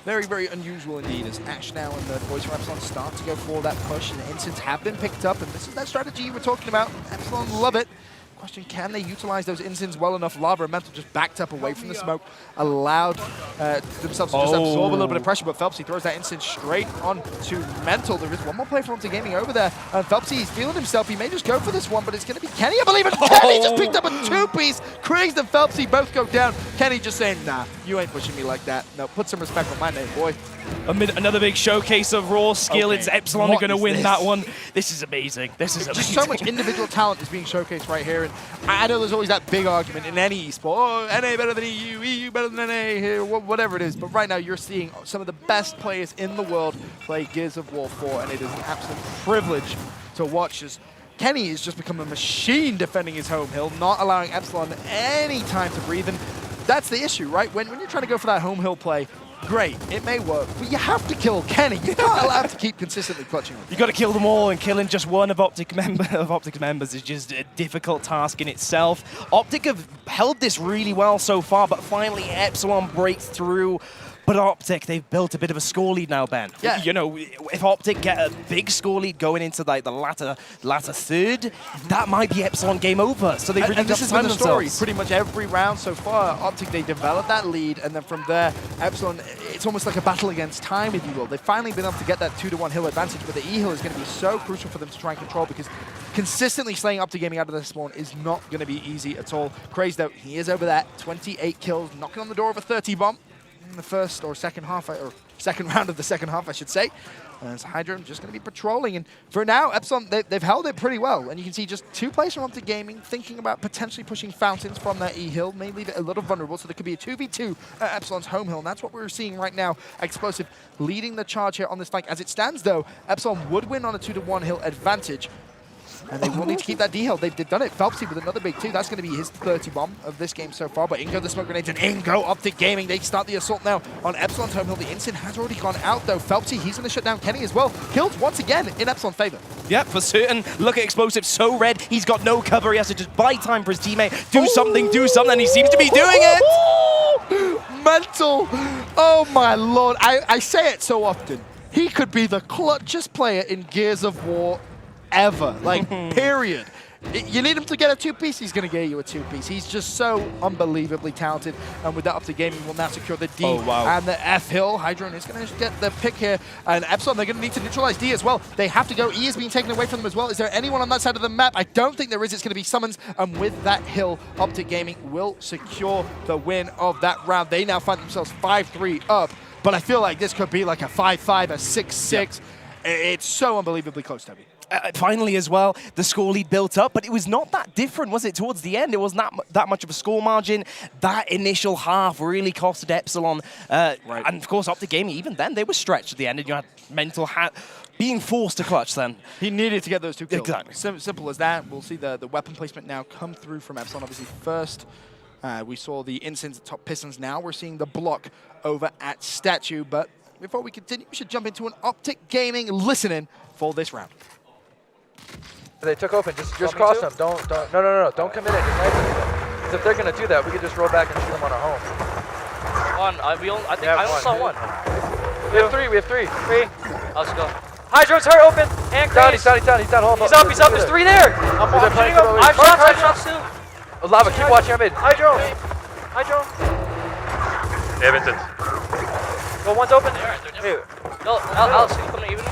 very, very unusual indeed as Ash now and the boys from Epsilon start to go for that push, and instants have been picked up, and this is that strategy you were talking about. Epsilon love it. Question, can they utilize those instants well enough? Lava and Mental just backed up away from the smoke, allowed themselves to just absorb a little bit of pressure, but Phelpsy throws that instant straight on to Mental. There is one more play for OpTic Gaming over there, and Phelpsy, he's feeling himself. He may just go for this one, but it's going to be Kenny, I believe, and Kenny just picked up a two-piece. Craig and Phelpsy both go down. Kenny just saying, nah, you ain't pushing me like that. No, put some respect on my name, boy. Another big showcase of raw skill. Okay. It's Epsilon are going to win that one. This is amazing. This is amazing. Just so much individual talent is being showcased right here. And I know there's always that big argument in any esport. Oh, NA better than EU, EU better than NA, here, whatever it is. But right now you're seeing some of the best players in the world play Gears of War 4, and it is an absolute privilege to watch as Kenny has just become a machine defending his home hill, not allowing Epsilon any time to breathe. And that's the issue, right? When you're trying to go for that home hill play, great, it may work, but you have to kill Kenny. You're not allowed to keep consistently clutching him. You got to kill them all, and killing just one of OpTic's members is just a difficult task in itself. OpTic have held this really well so far, but finally Epsilon breaks through. But OpTic, they've built a bit of a score lead now, Ben. Yeah. You know, if OpTic get a big score lead going into like the latter third, that might be Epsilon game over. So they really and this has been the story. Pretty much every round so far, OpTic, they develop that lead, and then from there, Epsilon, it's almost like a battle against time, if you will. They've finally been able to get that 2-to-1 hill advantage, but the E hill is going to be so crucial for them to try and control, because consistently slaying OpTic Gaming out of their spawn is not going to be easy at all. Craze, though, he is over that 28 kills, knocking on the door of a 30 bomb. In the first or second half, or second round of the second half, I should say. As Hydra just going to be patrolling, and for now, Epsilon, they've held it pretty well, and you can see just two players from OpTic Gaming thinking about potentially pushing fountains from that E-hill, may leave it a little vulnerable, so there could be a 2v2 at Epsilon's home hill, and that's what we're seeing right now. Explosive leading the charge here on this flank. As it stands, though, Epsilon would win on a 2-to-1 hill advantage, and they will need to keep that D hill. They've done it. Phelpsy with another big two. That's going to be his 30 bomb of this game so far. But in go the smoke grenades, and in go OpTic Gaming. They start the assault now on Epsilon's home hill. The instant has already gone out, though. Phelpsy, he's going to shut down Kenny as well. Killed once again in Epsilon's favor. Yep, for certain. Look at Explosive, so red. He's got no cover. He has to just buy time for his teammate. Do something, and he seems to be doing it. Mental. Oh, my Lord. I say it so often. He could be the clutchest player in Gears of War ever, like, period. You need him to get a two-piece, he's going to get you a two-piece. He's just so unbelievably talented, and with that OpTic Gaming will now secure the D and the F hill. Hydron is going to get the pick here, and Epsilon, they're going to need to neutralize D as well. They have to go. E is being taken away from them as well. Is there anyone on that side of the map? I don't think there is. It's going to be Summons, and with that hill, OpTic Gaming will secure the win of that round. They now find themselves 5-3 up, but I feel like this could be like a 5-5, a 6-6. Yeah. It's so unbelievably close, Toby. Finally as well, the score lead built up, but it was not that different, was it, towards the end? It wasn't that much of a score margin. That initial half really costed Epsilon. And of course, OpTic Gaming, even then, they were stretched at the end, and you had Mental being forced to clutch then. He needed to get those two kills. Exactly. Simple as that. We'll see the weapon placement now come through from Epsilon. Obviously, first, we saw the Incense at top Pistons. Now we're seeing the block over at Statue. But before we continue, we should jump into an OpTic Gaming listening for this round. They took open. Just cross them. Don't Don't commit it. Just knife them. Because if they're gonna do that, we could just roll back and shoot them on our home. I think I only saw one. We have three. Let's go. Hydro's hurt open. And He's down. Hold on. He's up. There's three there. I'm shooting him. I have shots too. Lava, keep watching our mid. Hydro. They have instance. Go, one's open. No, Alex, can you come to even?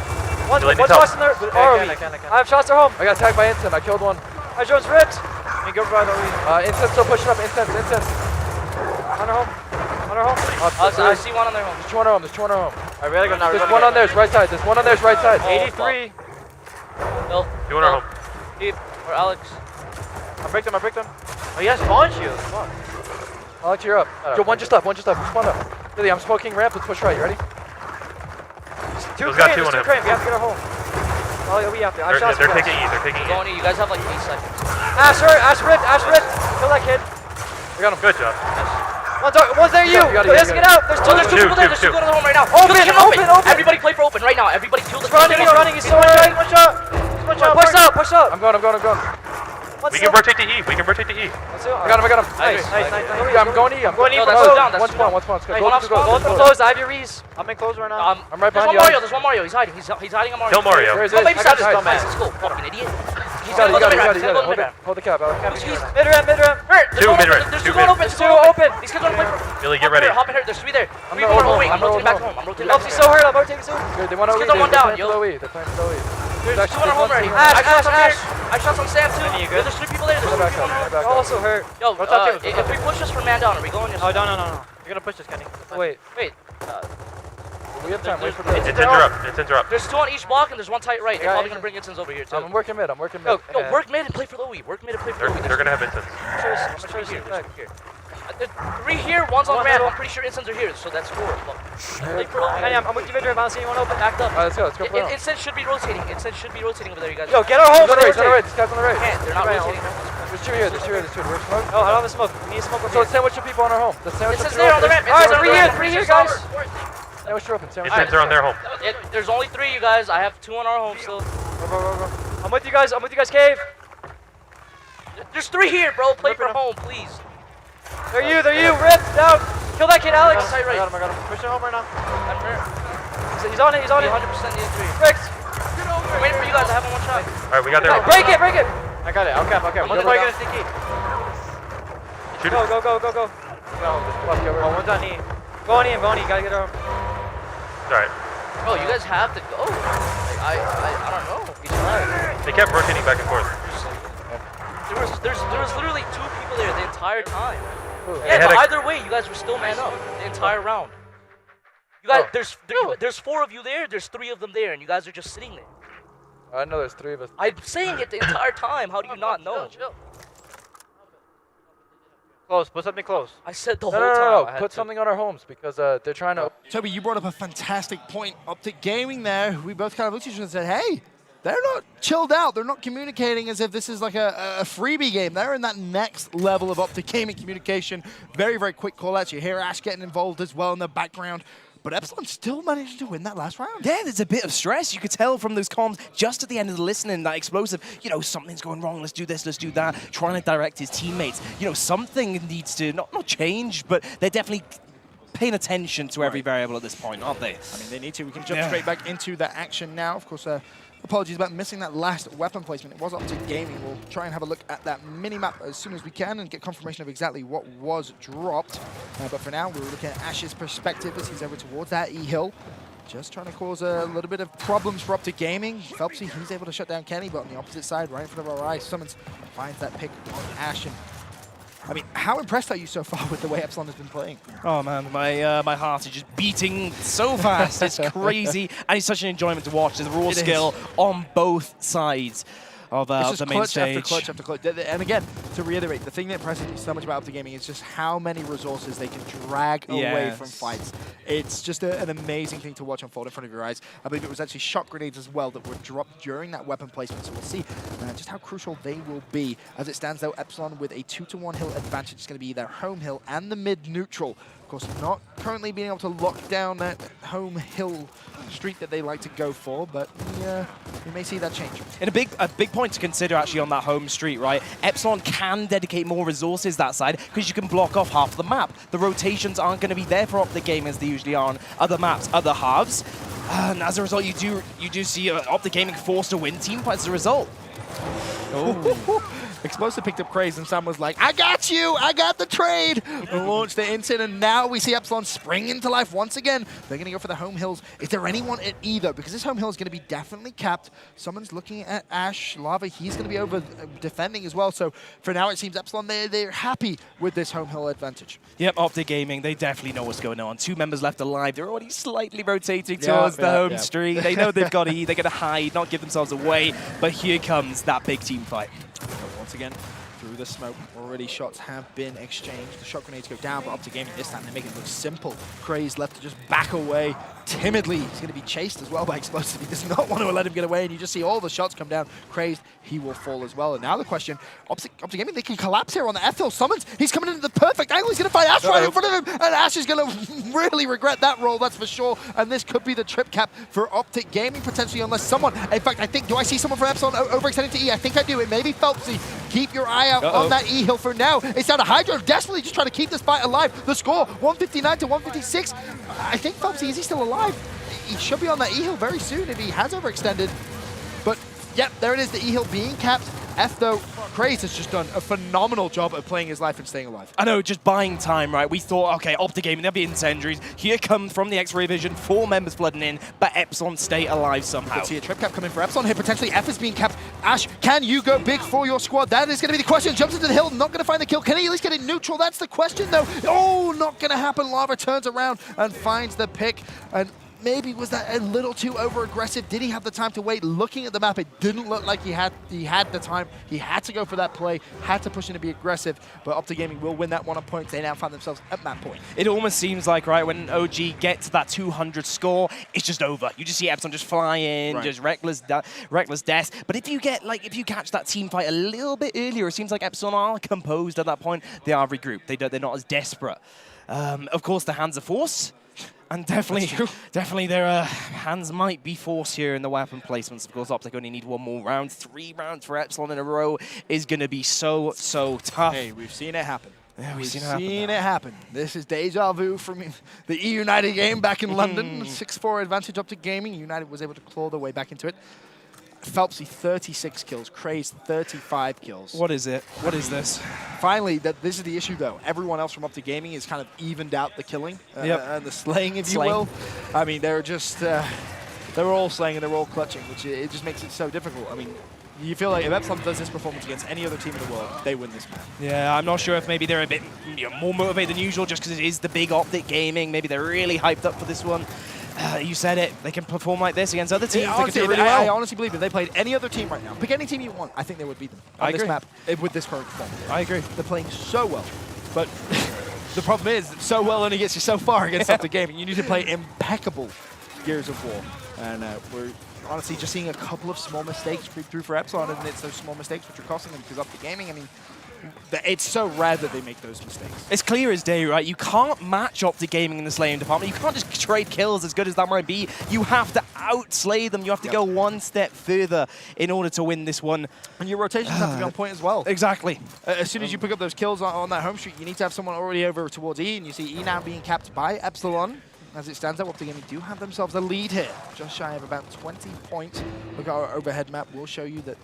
One's help. lost in there. I have shots at home. I got tagged by Instant. I killed one. Hydro's ripped. Instant still pushing up. Instant. On our home. I see one on their home. There's two on our home. I really go now. There's one on theirs right side. 83. No. You on our home. Steve or Alex. I break them. Oh, he has spawn shield. Fuck. Alex, you're up. Yo, one just up. Spawn up. Really, I'm smoking ramp. Let's push right. You ready? Two cranes. We have to get our home. Oh, yeah, we have to. They're taking E. Going E. You guys have like 8 seconds. Ash ripped. Kill that kid. We got him. Good job. One's there, you. Let's get out. There's two people there. There's two going to the home right now. Open. Everybody play for open right now. Everybody kill the He's running. He's so hurt. One shot. Push up. I'm going. We can rotate to E. I got him. Nice. Yeah, I'm going E. One spawn. Go close. I have your Reese. I'm in close right now. I'm right behind you. There's one Mario. He's hiding. He's hiding a Mario. Kill Mario. Go baby side. Let's go. Fucking idiot. You got it. Hold the cap. Mid-ramp. Two mid-ramp. There's two open. These kids want to play for... Billy, get ready. Hop in here. There's 3 there. 3 more on wing. I'm rotating back home. He's so hurt. I'm rotating soon. They want to These kids on one down, yo. They're playing slow E. There's 2 on our home already. I shot on Sam too. There's 3 people there. There's 3 people on our home. Also hurt. Yo, if we push this from man down, are we going? Oh, no. You're going to push this, Kenny. Wait. We have time. Wait for the... Interrupt. There's 2 on each block and there's 1 tight right. They're probably going to bring Instance over here too. I'm working mid. Yo, work mid and play for low E. They're gonna have instance. There's 3 here, 1's on ramp. I'm pretty sure Instance are here, so that's 4. Play for low E. I'm with you, mid-ramp. I don't see anyone open. Backed up. Alright, let's go. Instance should be rotating. over there, you guys. Yo, get our home. This guy's on the right. They're not rotating. There's 2 here. We're smoke. Oh, I don't have a smoke. We need smoke. So let's sandwich the people on our home. Instance there on the ramp. Alright, 3 here, guys. Sandwich open. Instance are on their home. There's only 3, you guys. I have 2 on our home still. Go. I'm with you guys, cave. There's 3 here, bro. Play for home, please. They're you. Rip, down. Kill that kid, Alex. I got him. Pushing home right now. He's on it. 100% need 3. Fixed. I'm waiting for you guys. I have 1 shot. Alright, we got their home. Break it. I got it. Okay. One's probably gonna stick E. Shoot Go. One's on E. Go on E. Gotta get her home. Alright. Bro, you guys have to go. I don't know. He's right. They kept rotating back and forth. There was literally 2 people there the entire time. Ooh. Yeah, but either way, you guys were still man up the entire round. You guys, there's 4 of you there. There's 3 of them there, and you guys are just sitting there. I know there's 3 of us. I'm saying it the entire time. How do you not know? Chill. Close. Put something close. I said the whole time. No. Put something on our homes because they're trying to. Toby, you brought up a fantastic point. OpTic Gaming there. We both kind of looked at each other and said, hey, they're not chilled out. They're not communicating as if this is like a freebie game. They're in that next level of OpTic Gaming communication. Very, very quick call-outs. You hear Ash getting involved as well in the background. But Epsilon still managed to win that last round. Yeah, there's a bit of stress. You could tell from those comms just at the end of the listening, that explosive, something's going wrong, let's do this, let's do that, trying to direct his teammates. Something needs to, not change, but they're definitely paying attention to every variable at this point, aren't they? I mean, they need to. We can jump straight back into the action now. Of course, apologies about missing that last weapon placement. It was OpTic Gaming. We'll try and have a look at that mini-map as soon as we can and get confirmation of exactly what was dropped. But for now, we're looking at Ash's perspective as he's over towards that E-hill. Just trying to cause a little bit of problems for OpTic Gaming. Phelpsy, he's able to shut down Kenny, but on the opposite side, right in front of our eyes, Summons finds that pick on Ash. And I mean, how impressed are you so far with the way Epsilon has been playing? Oh man, my heart is just beating so fast. It's crazy, and it's such an enjoyment to watch. There's raw skill on both sides of the main stage. It's just clutch after clutch after clutch. And again, to reiterate, the thing that impresses me so much about OpTic Gaming is just how many resources they can drag away from fights. It's just an amazing thing to watch unfold in front of your eyes. I believe it was actually shot grenades as well that were dropped during that weapon placement, so we'll see just how crucial they will be. As it stands though, Epsilon with a 2-to-1 hill advantage is going to be their home hill and the mid-neutral. Of course, not currently being able to lock down that home hill streak that they like to go for, but we may see that change. And a big point to consider actually on that home street, right? Epsilon can dedicate more resources that side because you can block off half the map. The rotations aren't going to be there for OpTic Gaming as they usually are on other maps, other halves. And as a result, you do see OpTic Gaming forced to win team fights as a result. Oh. Explosive picked up Craze, and Sam was like, I got you! I got the trade! And launched it into, and now we see Epsilon spring into life once again. They're going to go for the home hills. Is there anyone at either? Because this home hill is going to be definitely capped. Someone's looking at Ash. Lava, he's going to be over defending as well. So for now, it seems Epsilon, they're happy with this home hill advantage. Yep, OpTic Gaming, they definitely know what's going on. 2 members left alive. They're already slightly rotating towards the home street. They know they've got to eat. They're going to hide, not give themselves away. But here comes that big team fight. Once again, through the smoke, already shots have been exchanged. The shot grenades go down, but OpTic Gaming this time, they make it look simple. Craze left to just back away timidly. He's going to be chased as well by Explosive. He does not want to let him get away, and you just see all the shots come down. Crazed, he will fall as well. And now the question, OpTic Gaming, they can collapse here on the F-hill. Summons, he's coming into the perfect angle. He's going to find Ash right in front of him, and Ash is going to really regret that roll, that's for sure. And this could be the trip cap for OpTic Gaming, potentially, unless someone, in fact, I think, do I see someone from Epsilon overextending to E? I think I do. It may be Phelpsy. Keep your eye out on that E-hill for now. It's down to Hydro, desperately just trying to keep this fight alive. The score, 159 to 156. I think Phelpsy, is he still alive? He should be on that E-hill very soon if he has overextended. But, yep, there it is, the E-hill being capped. F, though, Craze has just done a phenomenal job of playing his life and staying alive. I know, just buying time, right? We thought, okay, OpTic Gaming, there'll be incendiaries. Here come from the X-ray vision, 4 members flooding in, but Epsilon stay alive somehow. Let's see a trip cap coming for Epsilon here. Potentially F is being capped. Ash, can you go big for your squad? That is going to be the question. Jumps into the hill, not going to find the kill. Can he at least get it neutral? That's the question, though. Oh, not going to happen. Lava turns around and finds the pick. And maybe was that a little too over-aggressive? Did he have the time to wait? Looking at the map, it didn't look like he had the time. He had to go for that play, had to push in to be aggressive, but OpTic Gaming will win that one on points. They now find themselves at map point. It almost seems like, right, when OG gets to that 200 score, it's just over. You just see Epsilon just fly in, just reckless death. But if you get, like, if you catch that team fight a little bit earlier, it seems like Epsilon are composed at that point. They are regrouped. They're not as desperate. Of course, the hands of force. And definitely their hands might be forced here in the weapon placements. Of course, OpTic only need 1 more round. 3 rounds for Epsilon in a row is going to be so tough. Hey, we've seen it happen. Yeah, we've seen it happen. This is deja vu from the E-United game back in London. 6-4 advantage OpTic Gaming. United was able to claw their way back into it. Phelpsy, 36 kills. Craze, 35 kills. What is it? What is this? Finally, this is the issue, though. Everyone else from OpTic Gaming has kind of evened out the killing and the slaying, if you will. I mean, they're just, they're all slaying and they're all clutching, which it just makes it so difficult. I mean, you feel like if Epsilon does this performance against any other team in the world, they win this match. Yeah, I'm not sure if maybe they're a bit more motivated than usual just because it is the big OpTic Gaming. Maybe they're really hyped up for this one. You said it. They can perform like this against other teams. Honestly, they can do really well. I honestly believe if they played any other team right now, pick any team you want, I think they would beat them on this map with this current form. I agree. They're playing so well. But the problem is, so well only gets you so far against OpTic Gaming. You need to play impeccable Gears of War. And we're honestly just seeing a couple of small mistakes creep through for Epsilon, and it's those small mistakes which are costing them because OpTic Gaming, I mean, it's so rare that they make those mistakes. It's clear as day, right? You can't match OpTic Gaming in the slaying department. You can't just trade kills as good as that might be. You have to outslay them. You have to go one step further in order to win this one. And your rotations have to be on point as well. Exactly. As soon as you pick up those kills on that home street, you need to have someone already over towards E, and you see E now being capped by Epsilon. As it stands out, OpTic Gaming do have themselves a lead here, just shy of about 20 points. Look at our overhead map. We'll show you that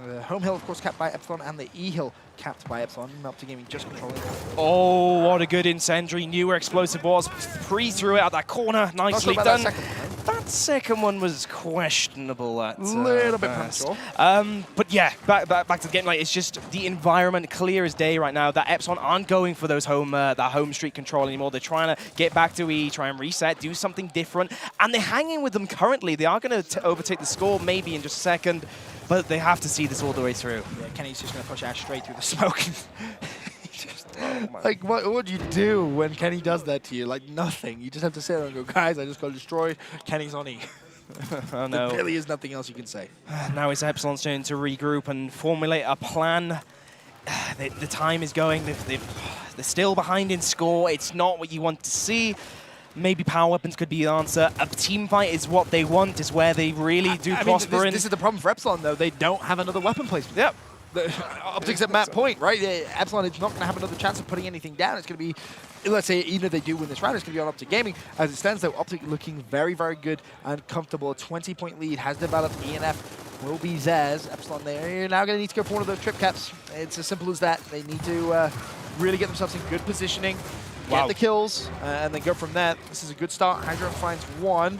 the home hill, of course, capped by Epsilon, and the E-hill capped by Epsilon. OpTic Gaming just controlling that. Oh, what a good incendiary. Knew where explosive was. Threw it out that corner. Nicely Not sure done. about that second one, though. That second one was questionable at Little bit best. premature. But yeah, back to the game. Like, it's just the environment clear as day right now. That Epsilon aren't going for those that home street control anymore. They're trying to get back to E, try and reset, do something different, and they're hanging with them currently. They are going to overtake the score maybe in just a second, but they have to see this all the way through. Yeah, Kenny's just going to push Ash straight through the smoke. Like, what would you do when Kenny does that to you? Like, nothing. You just have to sit there and go, guys, I just got destroyed. Kenny's on E. Oh, no. There really is nothing else you can say. Now it's Epsilon's turn to regroup and formulate a plan. The time is going. They're still behind in score. It's not what you want to see. Maybe power weapons could be the answer. A team fight is what they want, is where they really do prosper. I mean, this is the problem for Epsilon, though. They don't have another weapon placement. Yep. OpTic's at Matt point, right? Epsilon is not going to have another chance of putting anything down. It's going to be, let's say, even if they do win this round, it's going to be on OpTic Gaming. As it stands, though, OpTic looking very, very good and comfortable. A 20-point lead has developed. ENF will be theirs. Epsilon, they're now going to need to go for one of the trip caps. It's as simple as that. They need to really get themselves in good positioning, get the kills, and then go from there. This is a good start. Hydro finds one.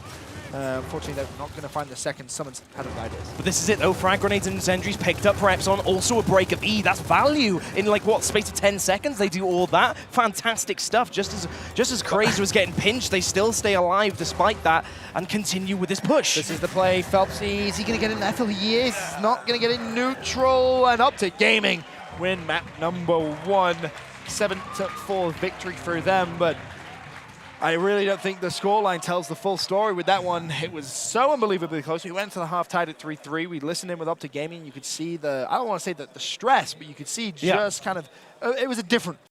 Unfortunately, they're not going to find the second. Someone's had a guidance. But this is it, though. Frag grenades and incendiaries picked up for Epsilon. Also a break of E. That's value. In, like, what, space of 10 seconds? They do all that. Fantastic stuff. Just as Crazy was getting pinched, they still stay alive despite that and continue with this push. This is the play. Phelpsy, is he going to get in Ethel? He is. He's not going to get in neutral. And OpTic Gaming win map number 1. 7-4 victory for them, but I really don't think the scoreline tells the full story with that one. It was so unbelievably close. We went to the half tied at 3-3. We listened in with OpTic Gaming. You could see I don't want to say the stress, but you could see just kind of, it was a different